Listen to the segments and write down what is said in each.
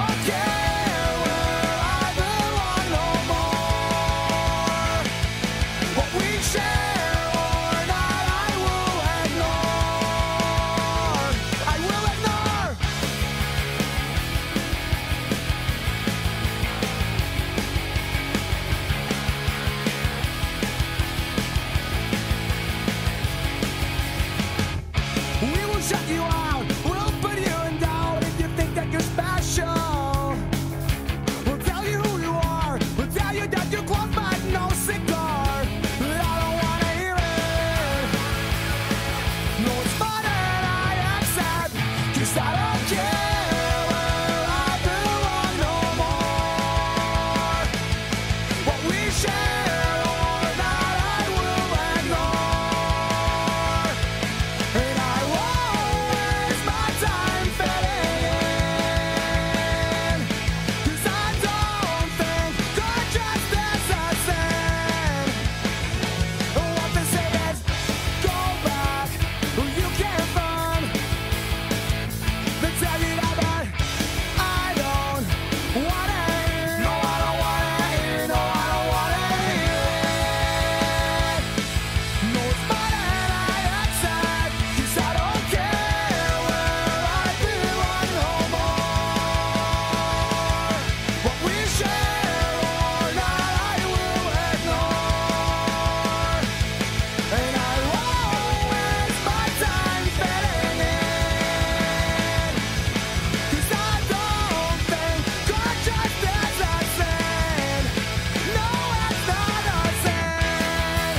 don't care where I belong no more. What we share or not, I will ignore. I will ignore. We will shut you out. We'll put you in doubt if you think that you're special. We'll tell you who you are. We'll tell you that you're close but no cigar. But I don't wanna hear it. No, it's fine and I accept. 'Cause I don't care where I belong no more. What we share or not, I will ignore. And I won't waste my time fitting in. 'Cause I don't think good justice is sin. What they say is, go back, you can't run. They tell you that, but I don't wanna hear. No, I don't wanna hear. No, I don't wanna hear it. No, it's fine and I accept. 'Cause I don't care where I belong no more. What we share or not, I will ignore. And I won't waste my time fitting in. 'Cause I don't think good justice is sin. No, it's not a sin.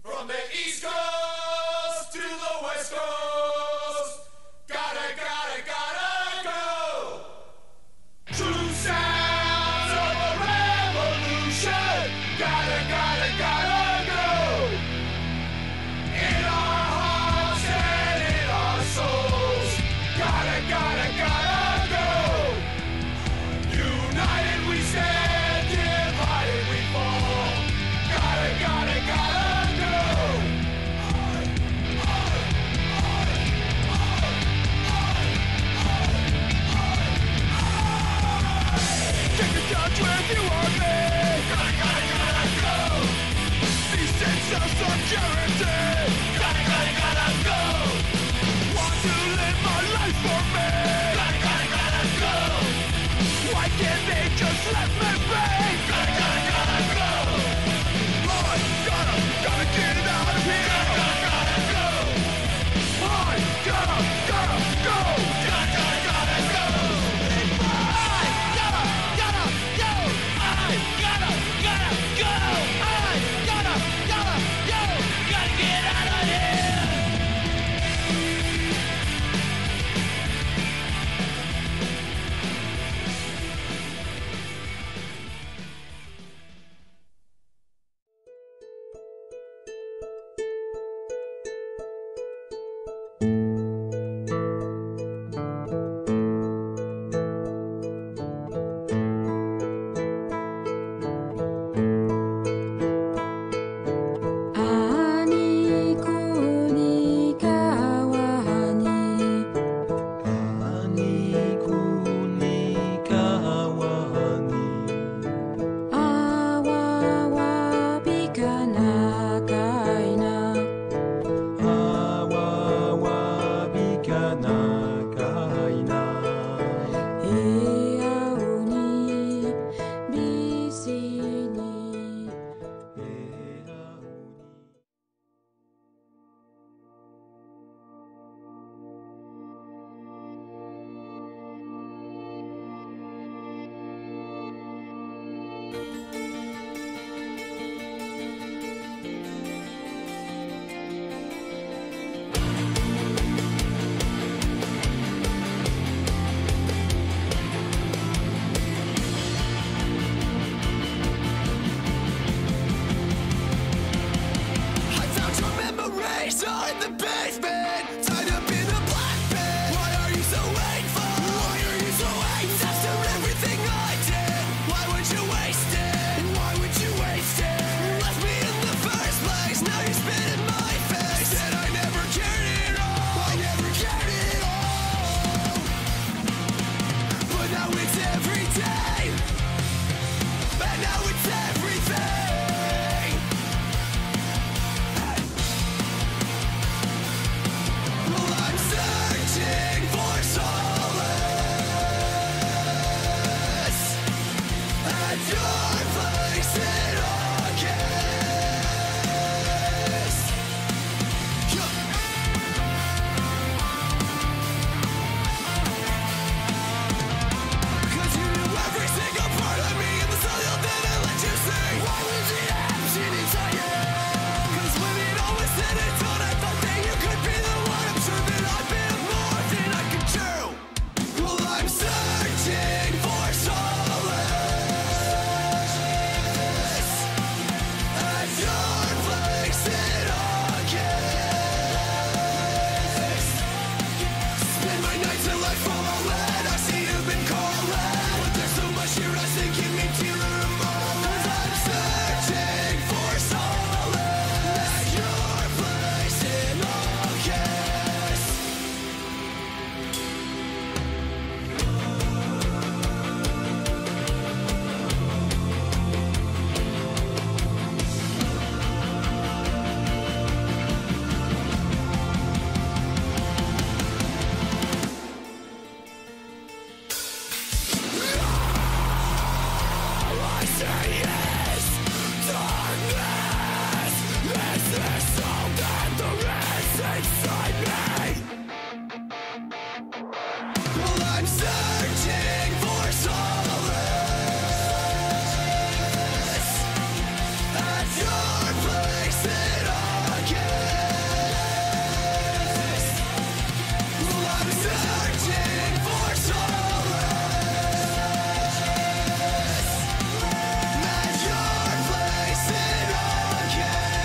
From the East Coast to the West Coast, gotta go. True sounds of a revolution, gotta go. In our hearts and in our souls, gotta go. United we stand, divided we fall. Gotta go. Take the country if you want me. Gotta go. Decent self-security. Gotta go. Want to live my life for me. Gotta go. Why can't they just let me be? Gotta go. I gotta get out of here. Gotta go. I gotta go. Gotta go. が長いな笑顔に美しにI found your memories are in the basement, tied up in a black pit. Why are you so hateful? Why are you so hateful? After everything I did, why would you waste it? Why would you waste it? Left me in the first place, now you spit in my face. Said I never cared at all. I never cared at all. But now it's every day, and now it's everything. Well, I'm searching for solace at your place in August. Cause you knew every single part of me and the soil didn't let you see. Why was it empty inside you? Cause when it all was said and done, I thought that you could be the one. I'm sure that I've been more than I can chew. Well, I'm searching for solace at your place in August. Spend my nights till I fall away. I see you've been calling, but there's so much you're asking, give me to remove. Cause I'm searching for solace at your place in August. I say yes, darkness. Is this all that there is inside me? Well, I'm searching for solace at your place in August. Well, I'm searching for solace at your place in August.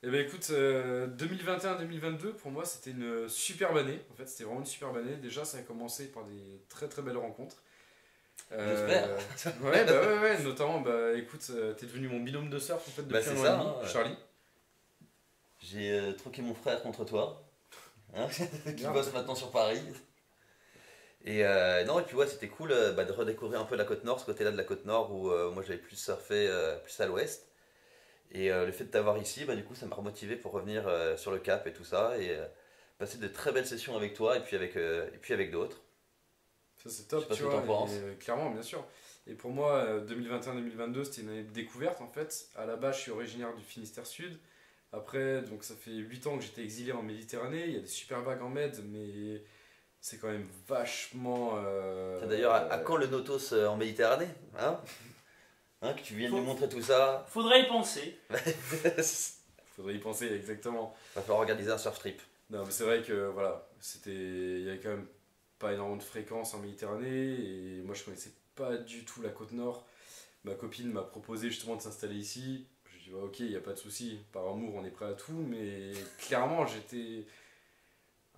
Eh ben écoute, 2021-2022 pour moi c'était une superbe année. En fait, c'était vraiment une superbe année. Déjà, ça a commencé par des très très belles rencontres. Ouais, bah ouais, notamment, bah écoute, t'es devenu mon binôme de surf en fait Bah, depuis c'est un an ça, et demi, hein, ouais. Charlie. J'ai troqué mon frère contre toi, hein, qui Merde. bosse maintenant sur Paris. Et non, et puis ouais, c'était cool bah, de redécouvrir un peu la côte nord, ce côté-là de la côte nord où moi j'avais plus surfé plus à l'ouest. Et le fait de t'avoir ici, bah, du coup, ça m'a remotivé pour revenir sur le Cap et tout ça. Et passer de très belles sessions avec toi et puis avec d'autres. Ça c'est Je top, sais pas tu ce que vois, t'en penses. clairement, bien sûr. Et pour moi, 2021-2022, c'était une année de découverte en fait. À la base, je suis originaire du Finistère Sud. Après, donc ça fait 8 ans que j'étais exilé en Méditerranée. Il y a des super vagues en Med, mais c'est quand même vachement. Tiens, d'ailleurs, à quand le Notos en Méditerranée, hein? Hein, que tu viennes nous montrer tout ça. Faudrait y penser. Faudrait y penser, exactement. Va falloir organiser un surf trip. Non, mais c'est vrai que voilà, il y avait quand même pas énormément de fréquences en Méditerranée et moi je connaissais pas du tout la côte nord. Ma copine m'a proposé justement de s'installer ici. Je lui ai dit ouais, ok, il n'y a pas de souci, par amour on est prêt à tout, mais clairement j'étais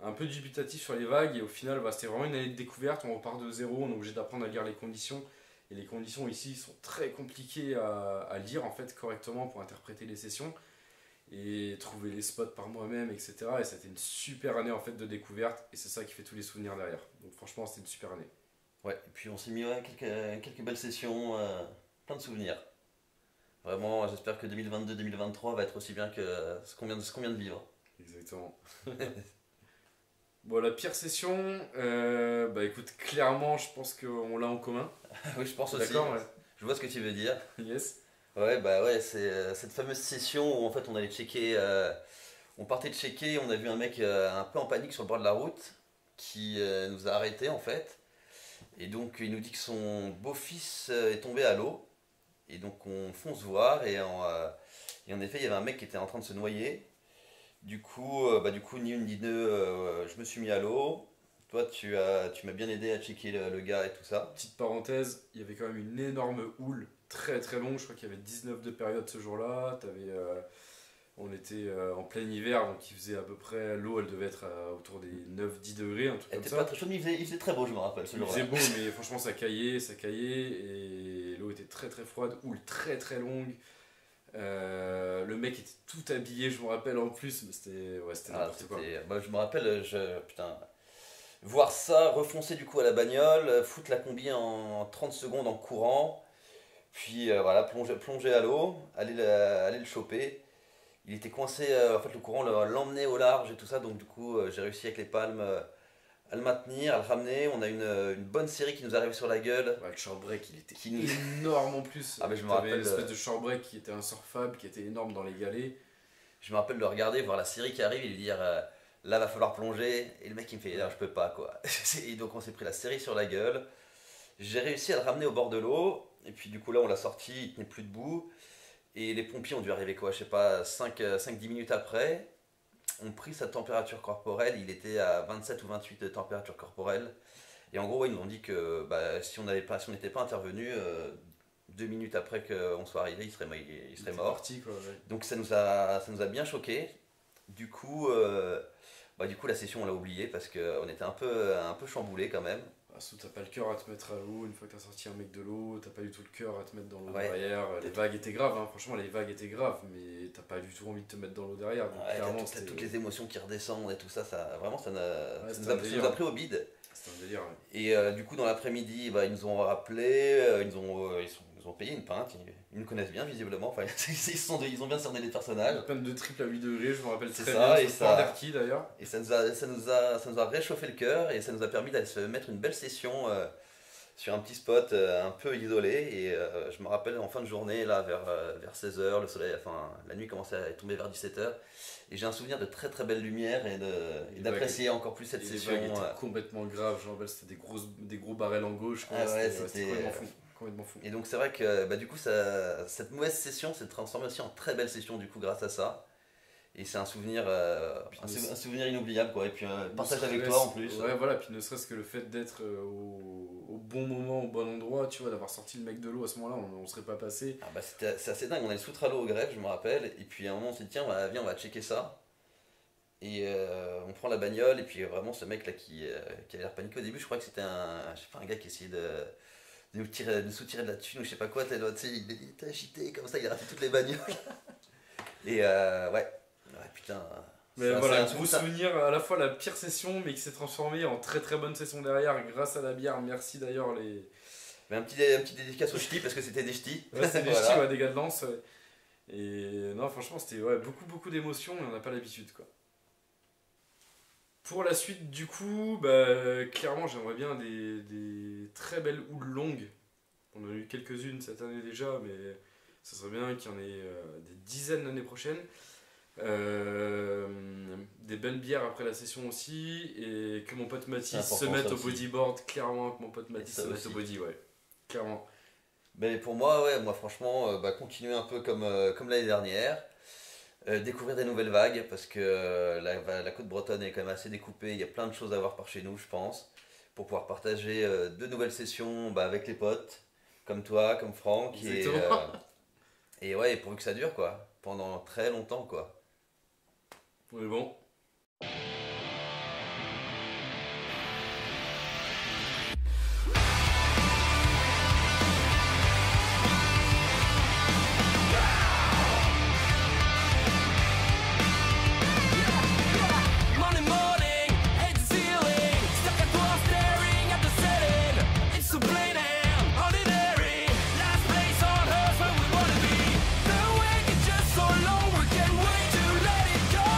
un peu dubitatif sur les vagues et au final bah, c'était vraiment une année de découverte. On repart de zéro, on est obligé d'apprendre à lire les conditions et les conditions ici sont très compliquées à lire en fait correctement pour interpréter les sessions et trouver les spots par moi-même, etc. Et c'était une super année en fait de découverte et c'est ça qui fait tous les souvenirs derrière. Donc franchement c'était une super année. Ouais, et puis on s'est mis ouais, quelques belles sessions, plein de souvenirs. Vraiment, j'espère que 2022-2023 va être aussi bien que ce qu'on vient de vivre. Exactement. Bon, la pire session, bah écoute, clairement je pense qu'on l'a en commun. Oui, je pense aussi. D'accord, ouais. Je vois ce que tu veux dire. Yes. Ouais, bah ouais, c'est cette fameuse session où en fait on allait checker, on partait de checker, on a vu un mec un peu en panique sur le bord de la route qui nous a arrêtés en fait. Et donc il nous dit que son beau-fils est tombé à l'eau. Et donc on fonce voir et en effet il y avait un mec qui était en train de se noyer. Du coup ni une ni deux, je me suis mis à l'eau. Toi tu m'as bien aidé à checker le gars et tout ça. Petite parenthèse, il y avait quand même une énorme houle très très longue. Je crois qu'il y avait 19 de période ce jour-là. On était en plein hiver, donc il faisait à peu près. L'eau elle devait être autour des 9-10 degrés, un truc Elle comme était ça. pas très chaude, mais il faisait très beau, je me rappelle ce Il jour-là. faisait beau, mais franchement ça caillait, et l'eau était très très froide, houle très très longue. Le mec était tout habillé, je me rappelle en plus, mais c'était Ah, n'importe quoi. bah, je me rappelle, putain, voir ça, refoncer du coup à la bagnole, foutre la combi en 30 secondes en courant, puis voilà, plonger à l'eau, aller le choper. Il était coincé, en fait le courant l'emmenait au large et tout ça, donc du coup j'ai réussi avec les palmes à le maintenir, à le ramener. On a une bonne série qui nous arrive sur la gueule. Ouais, le shortbreak il était Qui nous- énorme en plus. Ah, mais je me T'avais rappelle, une espèce de shortbreak qui était insurfable, qui était énorme dans les galets. Je me rappelle de le regarder, voir la série qui arrive et lui dire là va falloir plonger. Et le mec il me fait là je peux pas quoi. Et donc on s'est pris la série sur la gueule. J'ai réussi à le ramener au bord de l'eau. Et puis du coup là on l'a sorti, il tenait plus debout. Et les pompiers ont dû arriver quoi, je sais pas, 5-10 minutes après. On pris sa température corporelle, il était à 27 ou 28 de température corporelle. Et en gros ouais, ils nous ont dit que bah, si on n'était pas intervenu, 2 minutes après qu'on soit arrivé, il serait Il était mort. parti, quoi, ouais. Donc ça nous a bien choqué. Du coup, la session on l'a oubliée parce qu'on était un peu chamboulé quand même. Ah, surtout, t'as pas le cœur à te mettre à l'eau, une fois que t'as sorti un mec de l'eau, t'as pas du tout le cœur à te mettre dans l'eau Ouais. derrière. Les vagues étaient graves, hein. Franchement les vagues étaient graves, mais t'as pas du tout envie de te mettre dans l'eau derrière. Donc, Ouais, clairement, t'as toutes les émotions qui redescendent et tout ça, vraiment ça c'était nous un a délire. pris au bide. c'était un délire. Ouais. Et du coup dans l'après-midi, bah, ils nous ont rappelé, ils nous ont payé une pinte, ils nous connaissent bien visiblement, enfin, ils ont bien cerné les personnages. La peine de triple à 8 degrés, je me rappelle C'est très ça, bien. et sur ça- Port d'Erquy d'ailleurs. Et ça nous a réchauffé le cœur et ça nous a permis d'aller se mettre une belle session sur un petit spot un peu isolé. Et je me rappelle en fin de journée, là, vers 16h, la nuit commençait à tomber vers 17h. Et j'ai un souvenir de très très belles lumières et d'apprécier encore plus cette Et les session. vagues étaient complètement graves, je me rappelle c'était des gros barrels en gauche. Quoi. Ah ouais, c'était c'était- complètement fou. Complètement fou. Et donc c'est vrai que bah, du coup cette mauvaise session s'est transformée aussi en très belle session du coup grâce à ça. Et c'est un souvenir, Puis un souvenir inoubliable quoi. Et puis partage Ne avec serait-ce- toi en plus. Ouais, voilà, puis ne serait-ce que le fait d'être au bon moment, au bon endroit, tu vois, d'avoir sorti le mec de l'eau à ce moment-là, on serait pas passé. Ah bah c'est assez dingue, on est sous Trallo au greffe, je me rappelle. Et puis à un moment on s'est dit tiens viens on va checker ça. Et on prend la bagnole et puis vraiment ce mec là qui a l'air paniqué au début, je crois que c'était je sais pas, un gars qui essayait de nous soutirer de la thune ou je sais pas quoi, tu sais, il était agité comme ça, il a raté toutes les bagnoles. Et ouais, putain. Mais ça, voilà, c'est un gros souvenir, à la fois la pire session, mais qui s'est transformée en très très bonne session derrière, grâce à la bière. Merci d'ailleurs les. Mais un petit dédicace aux ch'tis parce que c'était des ch'tis. Ouais, c'est des Voilà. ch'tis, ouais, des gars de lance. Ouais. Et non, franchement, c'était ouais, beaucoup d'émotions et on n'a pas l'habitude, quoi. Pour la suite, du coup, bah, clairement, j'aimerais bien des très belles houles longues. On en a eu quelques-unes cette année déjà, mais ça serait bien qu'il y en ait des dizaines l'année prochaine. Des belles bières après la session aussi, et que mon pote C'est Mathis important, se mette ça au aussi. bodyboard, clairement, que mon pote Mathis ça se mette au aussi. body, ouais. Clairement. Mais pour moi, ouais, moi franchement, continuer un peu comme l'année dernière. Découvrir des nouvelles vagues parce que la côte bretonne est quand même assez découpée, il y a plein de choses à voir par chez nous je pense, pour pouvoir partager de nouvelles sessions avec les potes, comme toi, comme Franck, Exactement. et ouais, et pourvu que ça dure quoi, pendant très longtemps quoi. Mais bon. Monday morning, head to ceiling, stuck at wall staring at the ceiling. It's so plain and ordinary. Last place on earth where we wanna be. The wait is just so long, we can't wait to let it go.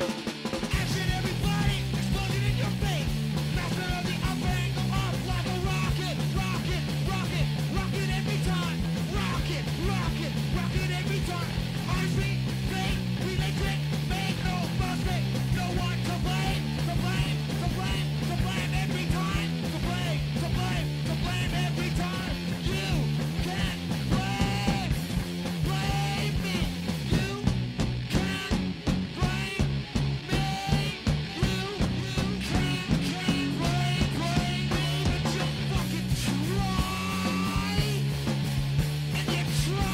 Action, everybody, explosion in your face. Master of the upper angle, off like a rocket. Rocket, rocket, rocket every time. Rocket, rocket, rocket every time. Honestly, fake, electric, make no mistake. No one to blame, to blame, to blame, to blame every time. To blame, to blame, to blame every time. You can't blame, blame me. You can't blame me. You can't blame me. But you fucking try, and you try.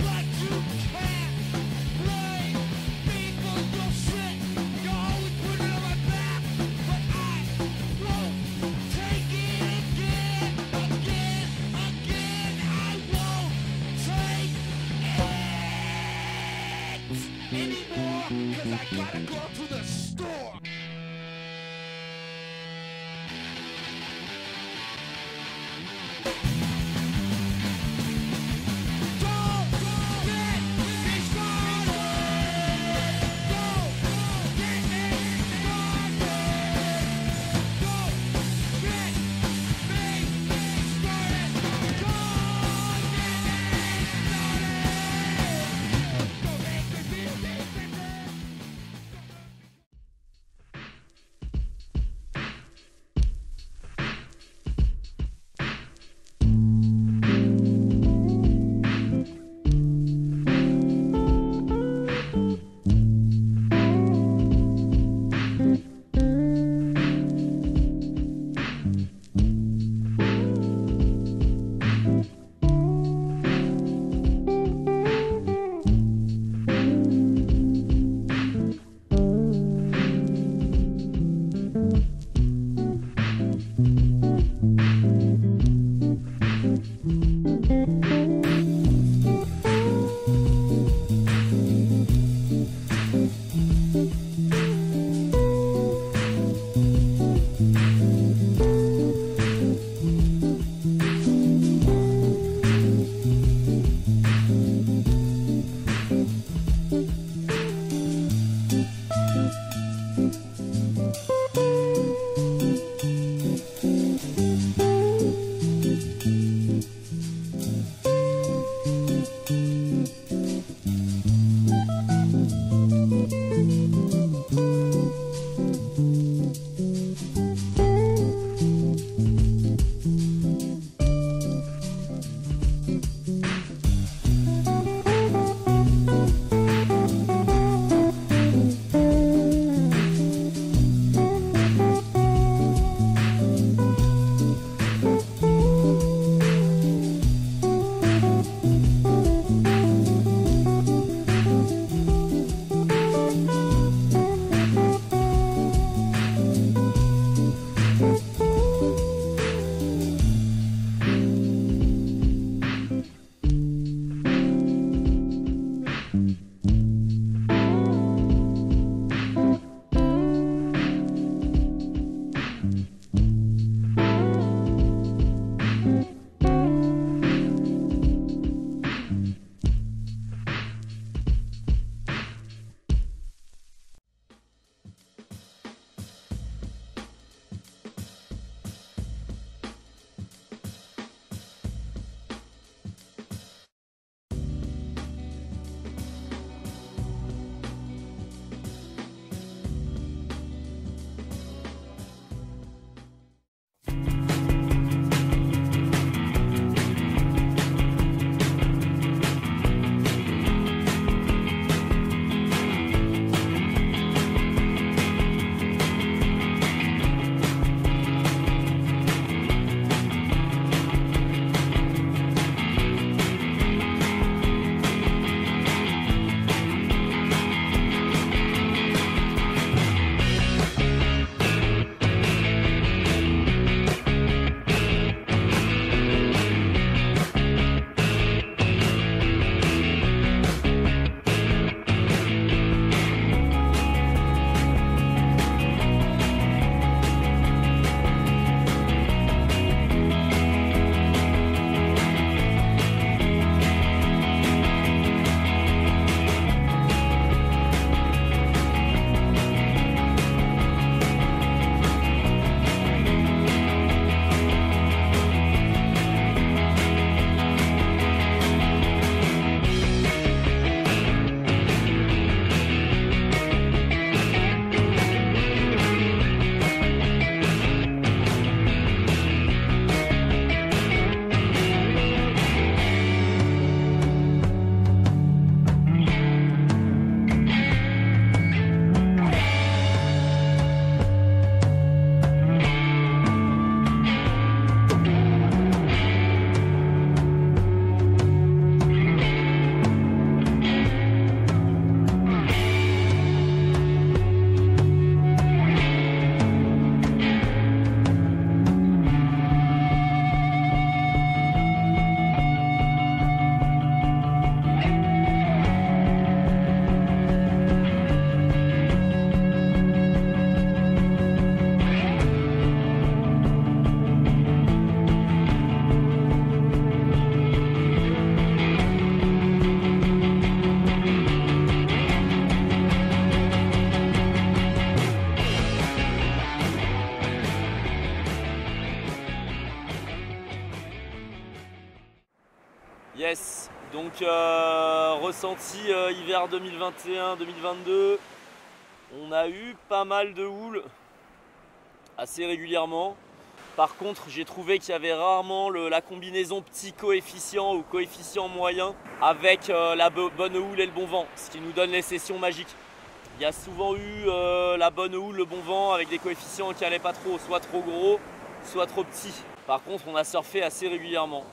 But you can't blame me for your shit. You always put it on my back, but I won't take it again. I won't take it anymore, 'cause I gotta go to the store. Don't get me started. Don't get me started. Don't get me started. Don't get me started. Don't make me feel ressenti hiver 2021-2022, on a eu pas mal de houle assez régulièrement. Par contre, j'ai trouvé qu'il y avait rarement la combinaison petit coefficient ou coefficient moyen avec la bonne houle et le bon vent, ce qui nous donne les sessions magiques. Il y a souvent eu la bonne houle, le bon vent avec des coefficients qui n'allaient pas trop, soit trop gros, soit trop petits. Par contre, on a surfé assez régulièrement.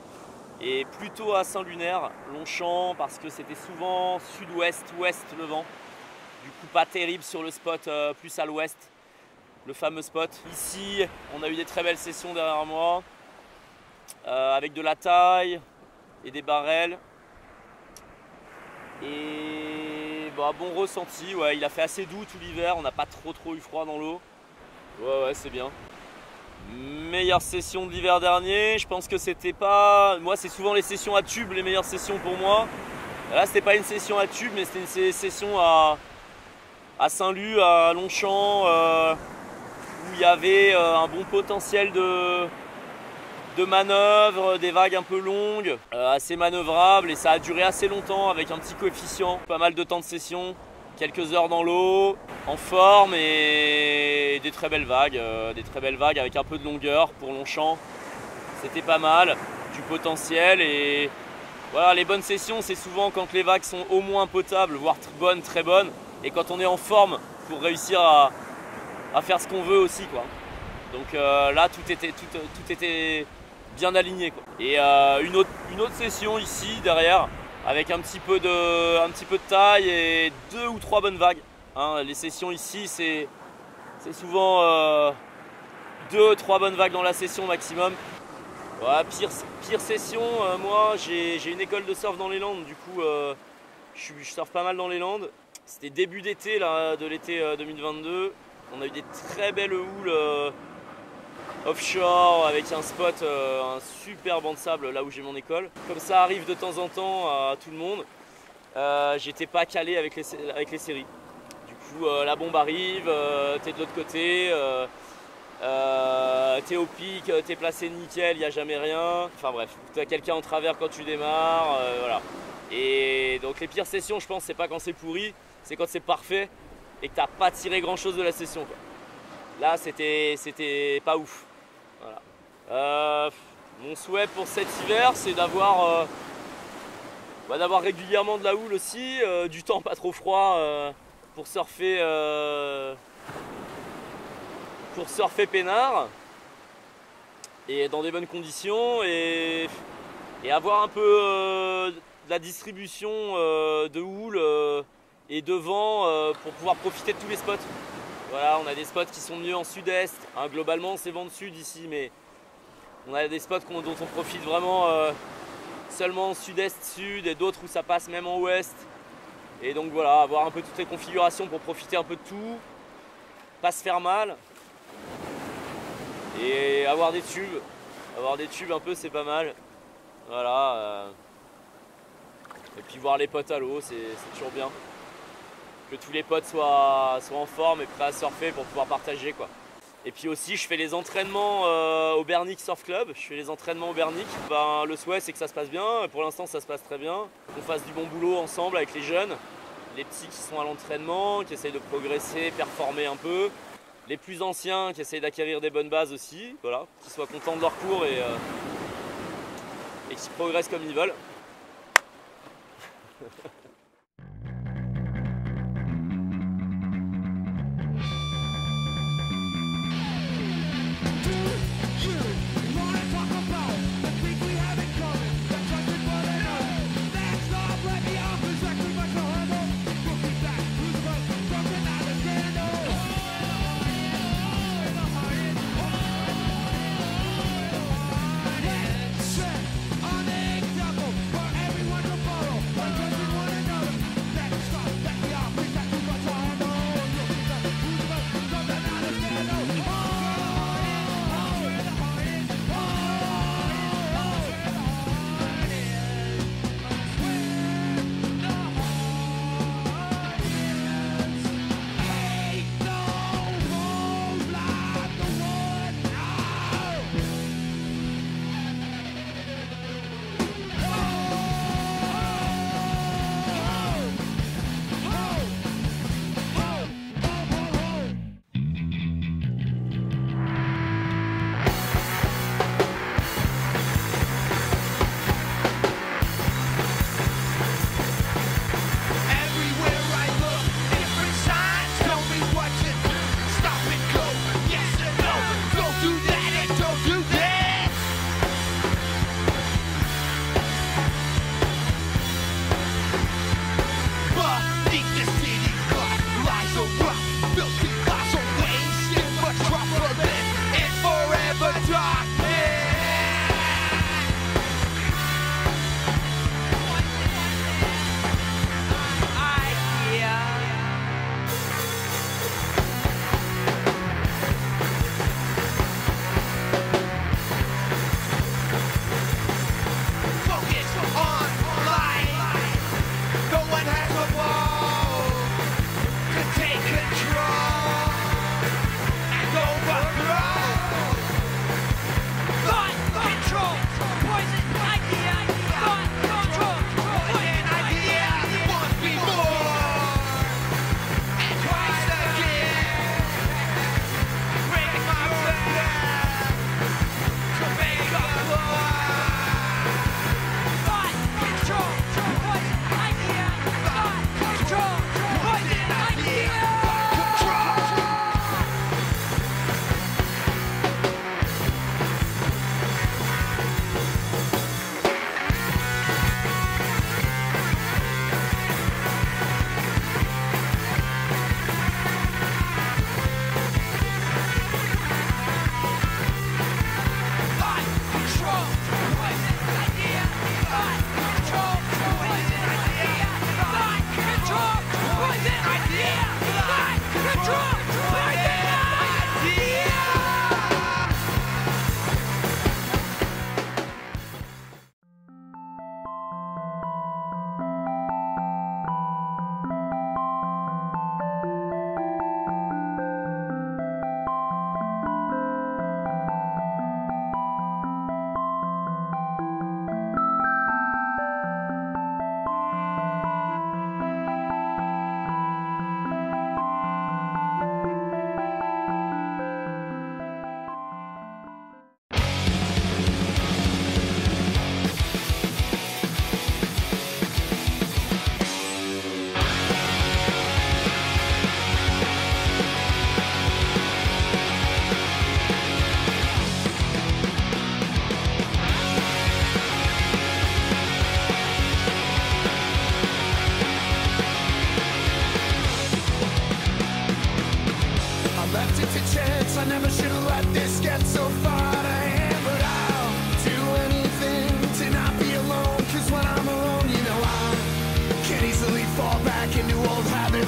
Et plutôt à Saint-Lunaire, Longchamp, parce que c'était souvent sud-ouest-ouest le vent. Du coup, pas terrible sur le spot, plus à l'ouest, le fameux spot. Ici, on a eu des très belles sessions derrière moi, avec de la taille et des barrels. Et bah, bon ressenti, ouais, il a fait assez doux tout l'hiver, on n'a pas trop eu froid dans l'eau. Ouais, c'est bien. Meilleure session de l'hiver dernier, je pense que c'était pas... Moi, c'est souvent les sessions à tube, les meilleures sessions pour moi. Là, c'était pas une session à tube, mais c'était une session à Saint-Lô, à Longchamp, où il y avait un bon potentiel de manœuvre, des vagues un peu longues, assez manœuvrables, et ça a duré assez longtemps avec un petit coefficient, pas mal de temps de session, quelques heures dans l'eau, en forme, et des très belles vagues avec un peu de longueur pour Longchamp. C'était pas mal, du potentiel, et voilà, les bonnes sessions, c'est souvent quand les vagues sont au moins potables, voire bonnes, très bonnes, et quand on est en forme pour réussir à faire ce qu'on veut aussi, quoi. Donc là, tout était bien aligné, quoi. Et une autre session ici derrière avec un petit peu de taille et 2 ou 3 bonnes vagues, hein. Les sessions ici, c'est souvent 2-3 bonnes vagues dans la session maximum. Ouais, pire session, moi j'ai une école de surf dans les Landes, du coup je surfe pas mal dans les Landes. C'était début d'été, là, de l'été 2022. On a eu des très belles houles offshore avec un spot, un super banc de sable là où j'ai mon école. Comme ça arrive de temps en temps à tout le monde, j'étais pas calé avec les séries. Du coup la bombe arrive, t'es de l'autre côté, t'es au pic, t'es placé nickel, il n'y a jamais rien. Enfin bref, t'as quelqu'un en travers quand tu démarres, voilà. Et donc les pires sessions, je pense, c'est pas quand c'est pourri, c'est quand c'est parfait et que t'as pas tiré grand chose de la session, quoi. Là c'était pas ouf. Voilà. Mon souhait pour cet hiver, c'est d'avoir régulièrement de la houle aussi, du temps pas trop froid pour surfer peinard et dans des bonnes conditions, et avoir un peu de la distribution de houle et de vent pour pouvoir profiter de tous les spots. Voilà, on a des spots qui sont mieux en sud-est, hein, globalement c'est vent de sud ici, mais on a des spots dont on profite vraiment seulement en sud-est-sud, et d'autres où ça passe même en ouest. Et donc voilà, avoir un peu toutes les configurations pour profiter un peu de tout, pas se faire mal, et avoir des tubes un peu, c'est pas mal. Voilà, et puis voir les potes à l'eau, c'est toujours bien. Que tous les potes soient en forme et prêts à surfer pour pouvoir partager, quoi. Et puis aussi, je fais les entraînements au Bernic Surf Club. Ben, le souhait, c'est que ça se passe bien. Pour l'instant, ça se passe très bien. Qu'on fasse du bon boulot ensemble avec les jeunes, les petits qui sont à l'entraînement, qui essayent de progresser, performer un peu. Les plus anciens qui essayent d'acquérir des bonnes bases aussi, voilà, qui soient contents de leur cours et qui progressent comme ils veulent. Set an example for everyone to follow by trusting one another.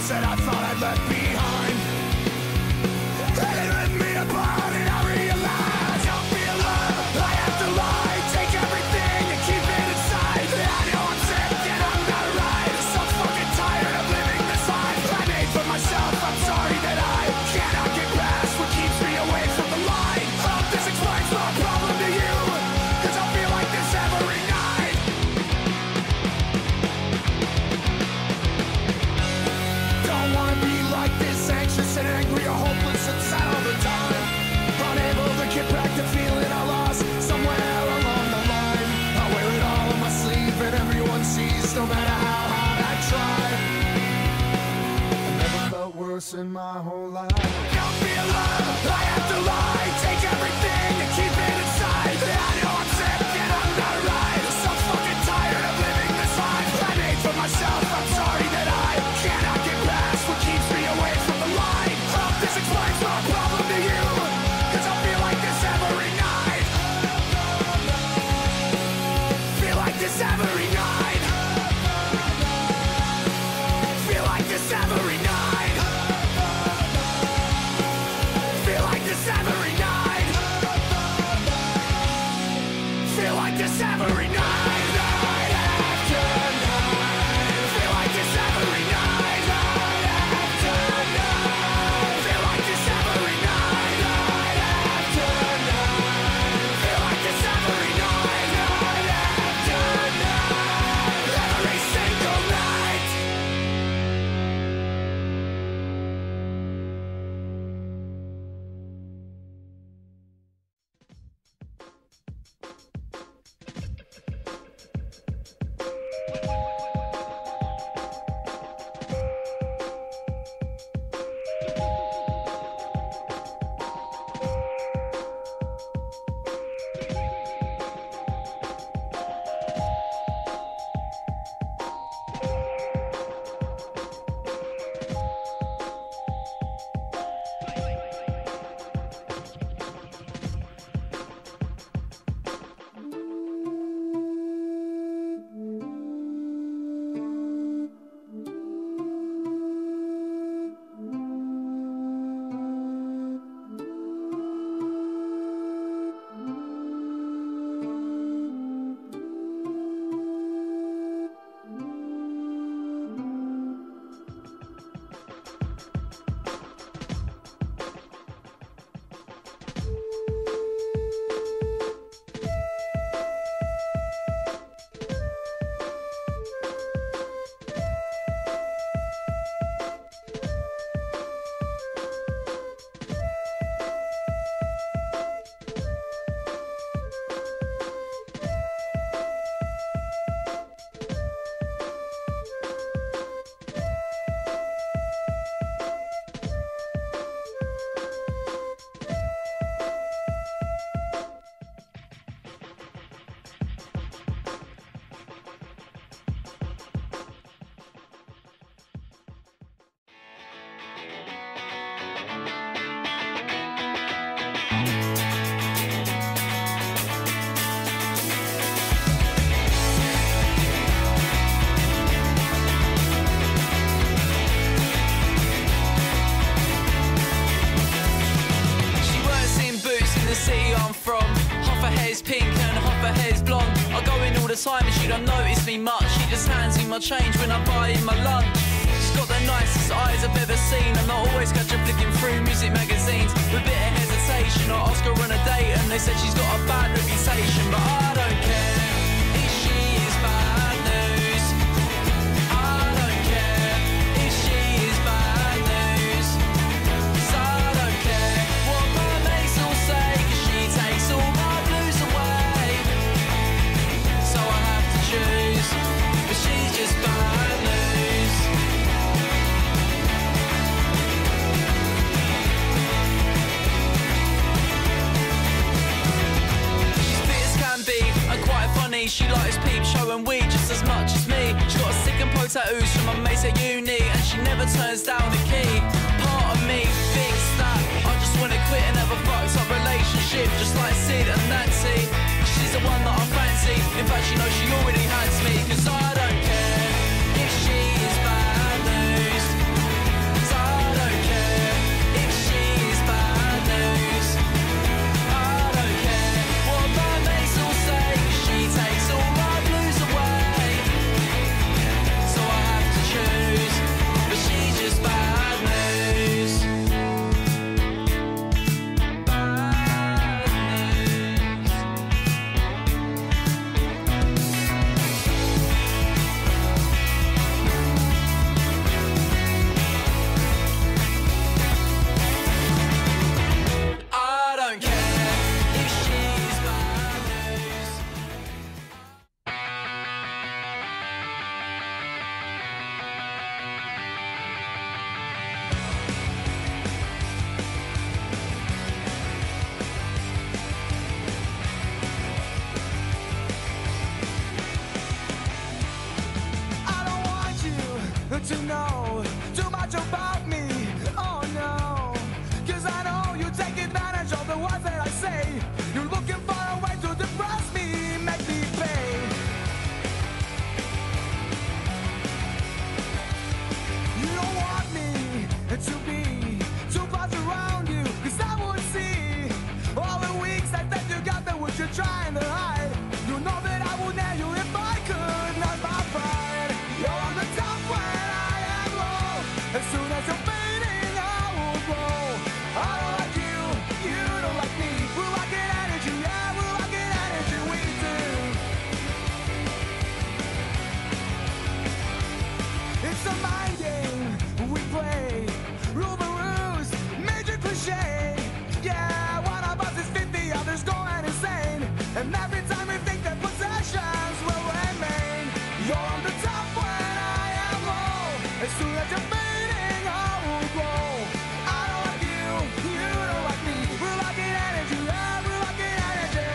moments that I thought I'd left behind. And it ripped me apart and I realized I'll be alone. I have to lie, take everything and keep it inside. I know I'm sick and I'm not right. So fucking tired of living this life I made for myself. I'm sorry that I cannot get past what keeps me away from the light. Hope this explains my problem to you, cause I feel like this every night. Don't wanna be like this, anxious and angry or hopeless and sad all the time. Unable to get back to feeling I lost somewhere along the line. I wear it all on my sleeve and everyone sees, no matter how hard I try. I never felt worse in my whole life. Don't be alone, I have to lie, take everything and keep it inside. I know I'm sick and I'm not right. So fucking tired of living this life I made for myself. I'm sorry that I cannot get past what keeps me away from the light. Hope this explains my problem to you, cause I feel like this every night. Feel like this every night. Feel like this every night. Feel like this every night. Feel like this every night. Night after night. Feel like this every night. Night after night. Feel like this every night. Night after night. Feel like this every night. Night after night. Every single night. She works in Boots in the city I'm from. Half her hair's pink and half her hair's blonde. I go in all the time and she don't notice me much. She just hands me my change when I buy in my lunch. She's got the nicest eyes I've ever seen, and I always catch her flicking through music magazines with a bit of hesitation. I ask her on a date and they said she's got a bad reputation, but I don't care if she is bad news. I don't care if she is bad news. 'Cause I don't care what my mates all say, 'cause she takes all my blues away. So I have to choose, but she's just bad news. She's fit as can be and quite funny. She likes peep show and weed just as much as me. She's got a sick and po tattoos from my mates at uni, and she never turns down the key. Part of me thinks that I just wanna quit and have a fucked up relationship, just like Sid and Nancy. She's the one that I fancy. In fact, she knows she already has me. 'Cause I don't care if she is bad news. to know too much about me. Oh no, 'cause I know you take advantage of the words that I say. You're looking for a way to depress me, make me pay. You don't want me to be too close around you, 'cause I would see all the weak sides that you got that what you're trying to hide. You know that I would nail you if I could, not my pride. You're on the top when I am low. As soon as you're fading, I will grow. I don't like you, you don't like me. We're like an energy, yeah, we're like an energy, we do. It's a mind game we play, rule the ruse, major cliche. Yeah, one of us is 50, others going insane. And every time we think that possessions will remain. You're on the top when I am low. As soon as you're fading, I will grow. I don't like you, you don't like me. We're like an energy, yeah, we're like an energy.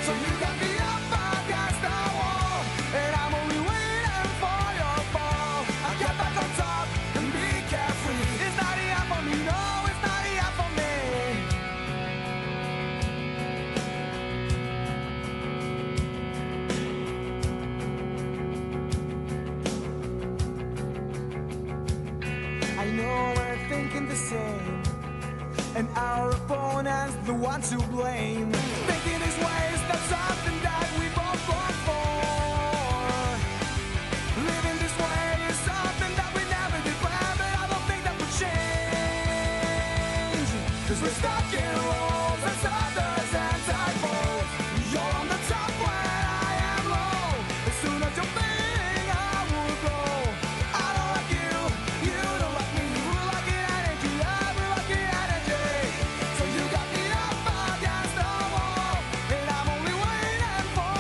So you got me up against the wall, and I'm only waiting for your fall. I'll get back on top and be carefree. It's not enough for me, no, it's not enough for me. I know we're thinking the same, and our opponent's the one to blame. Thinking this way is not something that we both long for. Living this way is something that we never did plan, but I don't think that would change. 'Cause we're stuck in roles as others and typos. You're on the top when I am low. As soon as you're fading, I will go. I don't like you, you don't like me. We're like an energy, yeah, we're like an energy. So you got me up against the wall, and I'm only waiting for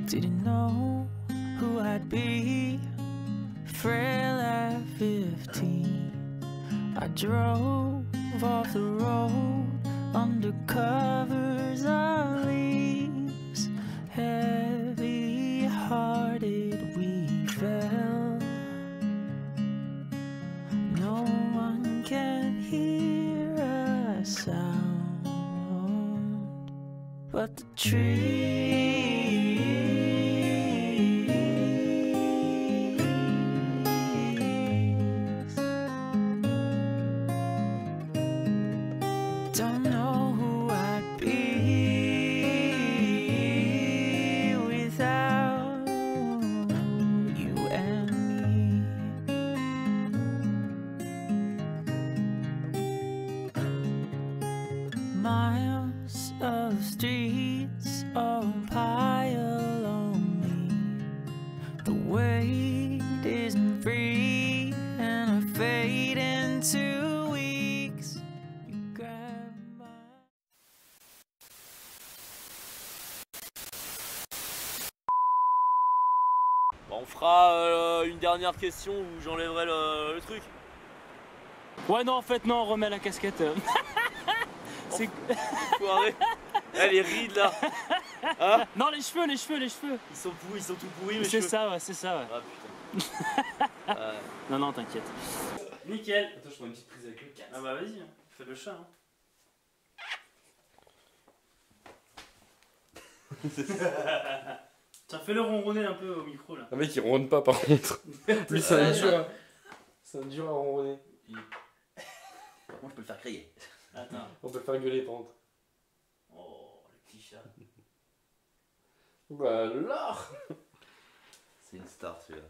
Didn't know who I'd be, frail at 15. I drove off the road under covers of leaves. Heavy-hearted we fell. No one can hear a sound but the trees. Don't know who I'd be without you and me. Miles of streets all pile on me. The weight isn't free and I fade in 2 weeks. You grab my... Bon, on fera une dernière question où j'enlèverai le truc. Ouais, non, en fait, non, on remet la casquette. C'est... Foiré. Eh, les rides là. Hein? Non, les cheveux. Ils sont pourris, ils sont tout pourris mes C'est cheveux. ça, ouais, c'est ça, ouais. Ah putain. Non, non, t'inquiète. Nickel. Attends, je prends une petite prise avec le 4. Ah bah vas-y, fais le chat. Hein. Tiens, fais-le ronronner un peu au micro là. Un mec il ronronne pas par contre. Lui c'est un dur à ronronner. Moi je peux le faire crier. Attends. On peut le faire gueuler par contre. Oh, le petit chat. Bah alors. C'est une star celui-là.